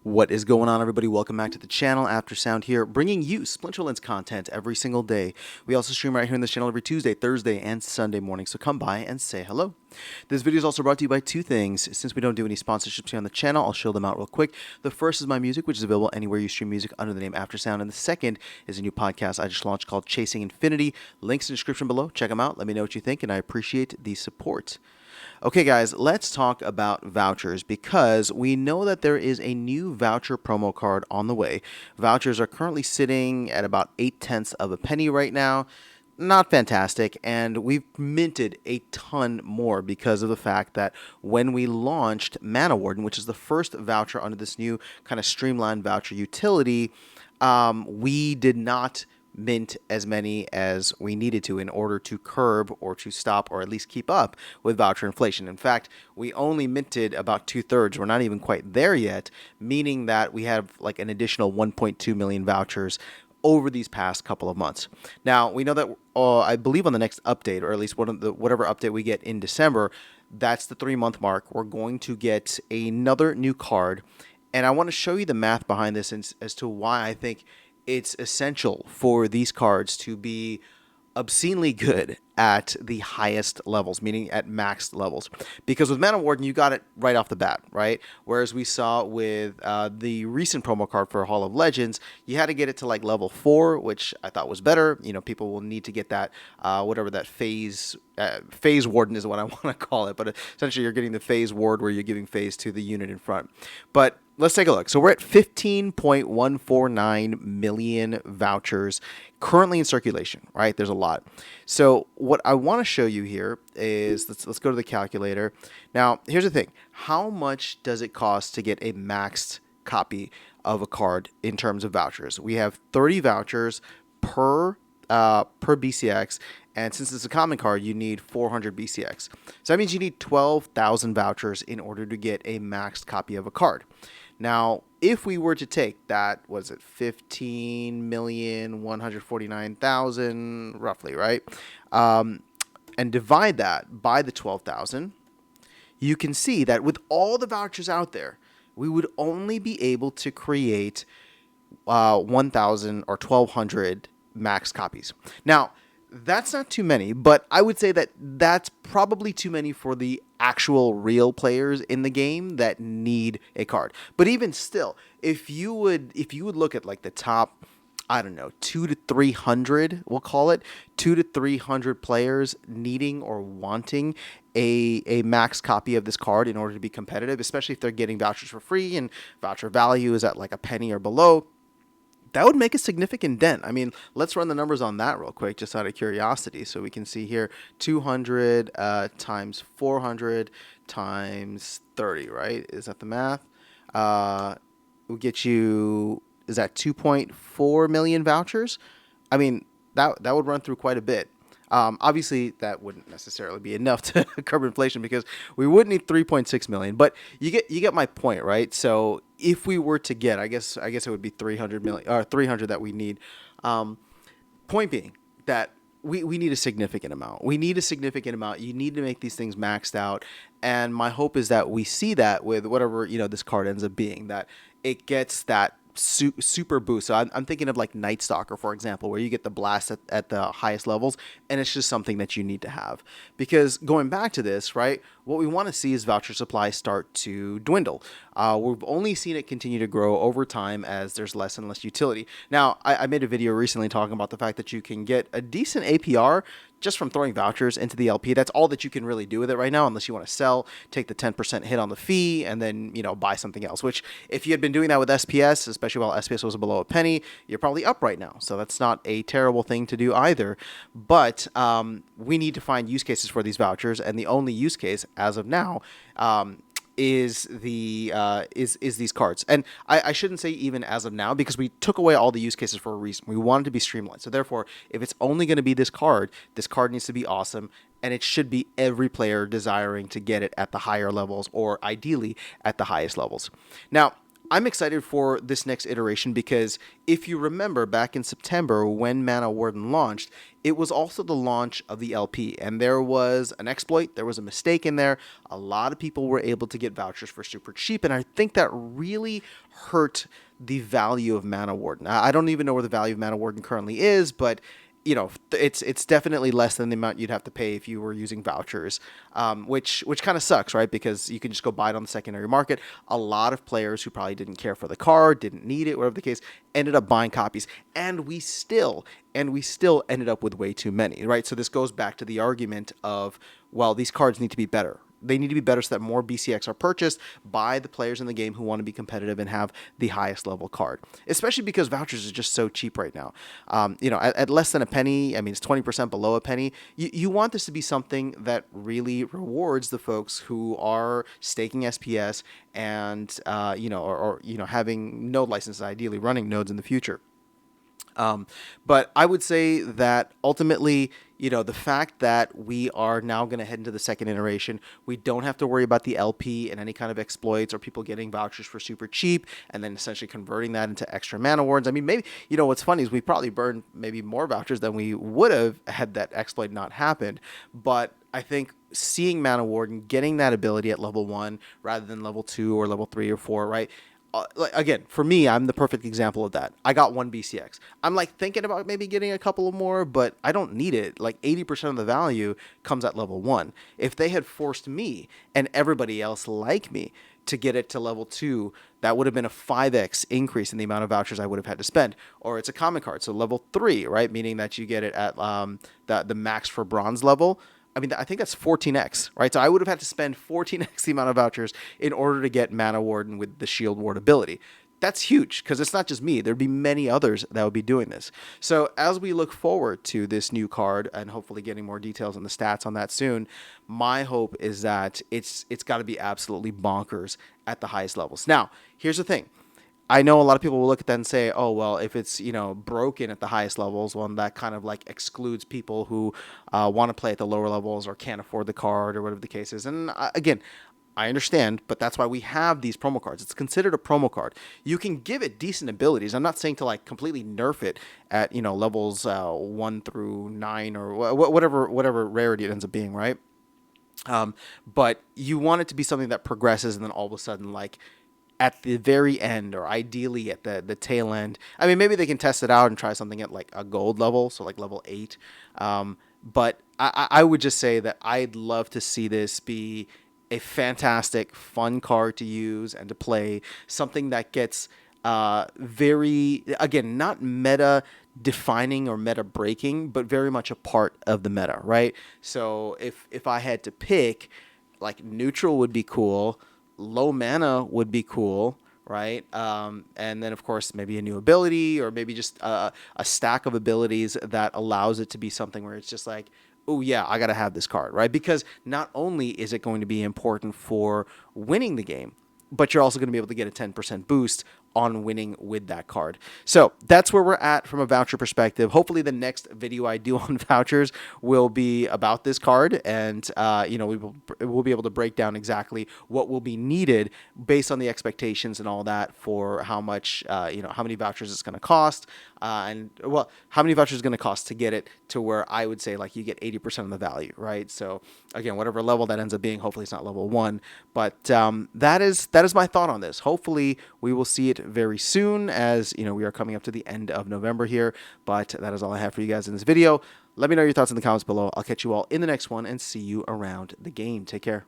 What is going on, everybody? Welcome back to the channel. After Sound here, bringing you Splinterlands content every single day. We also stream right here on this channel every Tuesday, Thursday, and Sunday morning, so come by and say hello. This video is also brought to you by two things. Since we don't do any sponsorships here on the channel, I'll show them out real quick. The first is my music, which is available anywhere you stream music under the name After Sound, and the second is a new podcast I just launched called Chasing Infinity. Links in the description below. Check them out. Let me know what you think, and I appreciate the support. Okay, guys, let's talk about vouchers because we know that there is a new voucher promo card on the way. Vouchers are currently sitting at about 0.8 of a penny right now. Not fantastic, and we've minted a ton more because of the fact that when we launched Mana Warden, which is the first voucher under this new kind of streamlined voucher utility, we did not mint as many as we needed to in order to curb or to stop or at least keep up with voucher inflation. In fact, we only minted about 2/3. We're not even quite there yet, meaning that we have like an additional 1.2 million vouchers over these past couple of months. Now, we know that I believe on the next update, or at least whatever update we get in December, that's the 3-month mark. We're going to get another new card, and I want to show you the math behind this as to why I think it's essential for these cards to be obscenely good at the highest levels, meaning at maxed levels. Because with Mana Warden, you got it right off the bat, right? Whereas we saw with the recent promo card for Hall of Legends, you had to get it to like level 4, which I thought was better. You know, people will need to get that, whatever that phase warden is what I want to call it. But essentially, you're getting the phase ward where you're giving phase to the unit in front. But let's take a look. So we're at 15.149 million vouchers currently in circulation, right? There's a lot. So what I want to show you here is, let's go to the calculator. Now, here's the thing. How much does it cost to get a maxed copy of a card in terms of vouchers? We have 30 vouchers per BCX, and since it's a common card, you need 400 BCX. So that means you need 12,000 vouchers in order to get a maxed copy of a card. Now, if we were to take that, was it 15,149,000 roughly, right? And divide that by the 12,000, you can see that with all the vouchers out there, we would only be able to create 1,000 or 1,200 max copies. Now, that's not too many, but I would say that that's probably too many for the actual real players in the game that need a card. But even still, if you would look at like the top, I don't know, 200 to 300, we'll call it 200 to 300 players needing or wanting a max copy of this card in order to be competitive, especially if they're getting vouchers for free and voucher value is at like a penny or below, that would make a significant dent. I mean, let's run the numbers on that real quick, just out of curiosity. So we can see here, 200 times 400 times 30, right? Is that the math? Will get you, is that 2.4 million vouchers? I mean, that would run through quite a bit. Obviously, that wouldn't necessarily be enough to curb inflation because we would need 3.6 million. But you get my point, right? So if we were to get, I guess it would be 300 million or 300 that we need. Point being that we need a significant amount. We need a significant amount. You need to make these things maxed out. And my hope is that we see that with whatever this card ends up being, that it gets that super boost. So I'm thinking of like Night Stalker, for example, where you get the blast at the highest levels, and it's just something that you need to have. Because going back to this, right, what we want to see is voucher supply start to dwindle. We've only seen it continue to grow over time as there's less and less utility. Now, I made a video recently talking about the fact that you can get a decent APR just from throwing vouchers into the LP. That's all that you can really do with it right now, unless you want to sell, take the 10% hit on the fee, and then, buy something else. Which, if you had been doing that with SPS, especially while SPS was below a penny, you're probably up right now. So that's not a terrible thing to do either. But we need to find use cases for these vouchers, and the only use case as of now is these cards. And I shouldn't say even as of now, because we took away all the use cases for a reason. We wanted to be streamlined. So therefore, if it's only going to be this card needs to be awesome, and it should be every player desiring to get it at the higher levels, or ideally at the highest levels. Now, I'm excited for this next iteration because if you remember back in September when Mana Warden launched, it was also the launch of the LP, and there was an exploit, there was a mistake in there. A lot of people were able to get vouchers for super cheap, and I think that really hurt the value of Mana Warden. I don't even know where the value of Mana Warden currently is, but it's definitely less than the amount you'd have to pay if you were using vouchers, which kind of sucks, right? Because you can just go buy it on the secondary market. A lot of players who probably didn't care for the card, didn't need it, whatever the case, ended up buying copies, and we still ended up with way too many, right? So this goes back to the argument of, well, these cards need to be better. They need to be better so that more BCX are purchased by the players in the game who want to be competitive and have the highest level card. Especially because vouchers is just so cheap right now. At less than a penny, I mean, it's 20% below a penny. You want this to be something that really rewards the folks who are staking SPS and having node licenses, ideally running nodes in the future. But I would say that ultimately, the fact that we are now going to head into the second iteration, we don't have to worry about the LP and any kind of exploits or people getting vouchers for super cheap and then essentially converting that into extra mana wards. I mean, maybe, what's funny is we probably burned maybe more vouchers than we would have had that exploit not happened. But I think seeing Mana Warden, getting that ability at level 1 rather than level 2 or level 3 or 4, right? Again, for me, I'm the perfect example of that. I got 1 BCX. I'm thinking about maybe getting a couple of more, but I don't need it. 80% of the value comes at level 1. If they had forced me and everybody else like me to get it to level 2, that would have been a 5x increase in the amount of vouchers I would have had to spend. Or it's a common card, so level 3, right? Meaning that you get it at the max for bronze level. I mean, I think that's 14x, right? So I would have had to spend 14x the amount of vouchers in order to get Mana Warden with the Shield Ward ability. That's huge because it's not just me. There'd be many others that would be doing this. So as we look forward to this new card and hopefully getting more details on the stats on that soon, my hope is that it's got to be absolutely bonkers at the highest levels. Now, here's the thing. I know a lot of people will look at that and say, oh, well, if it's, broken at the highest levels, well, that kind of excludes people who want to play at the lower levels or can't afford the card or whatever the case is. And again, I understand, but that's why we have these promo cards. It's considered a promo card. You can give it decent abilities. I'm not saying to completely nerf it at, levels 1 through 9 or whatever rarity it ends up being, right? But you want it to be something that progresses and then all of a sudden, at the very end, or ideally at the tail end. I mean, maybe they can test it out and try something at a gold level, so level 8. But I would just say that I'd love to see this be a fantastic, fun card to use and to play. Something that gets very, again, not meta defining or meta breaking, but very much a part of the meta, right? So if I had to pick, neutral would be cool. Low mana would be cool, right? And then, of course, maybe a new ability or maybe just a stack of abilities that allows it to be something where it's just oh, yeah, I got to have this card, right? Because not only is it going to be important for winning the game, but you're also going to be able to get a 10% boost on winning with that card. So that's where we're at from a voucher perspective. Hopefully the next video I do on vouchers will be about this card, and we'll be able to break down exactly what will be needed based on the expectations and all that for how much how many vouchers it's going to cost, how many vouchers it's going to cost to get it to where I would say you get 80% of the value, right? So again, whatever level that ends up being, hopefully it's not level 1, but that is my thought on this. Hopefully we will see it very soon, as we are coming up to the end of November here. But that is all I have for you guys in this video. Let me know your thoughts in the comments below. I'll catch you all in the next one and see you around the game. Take care.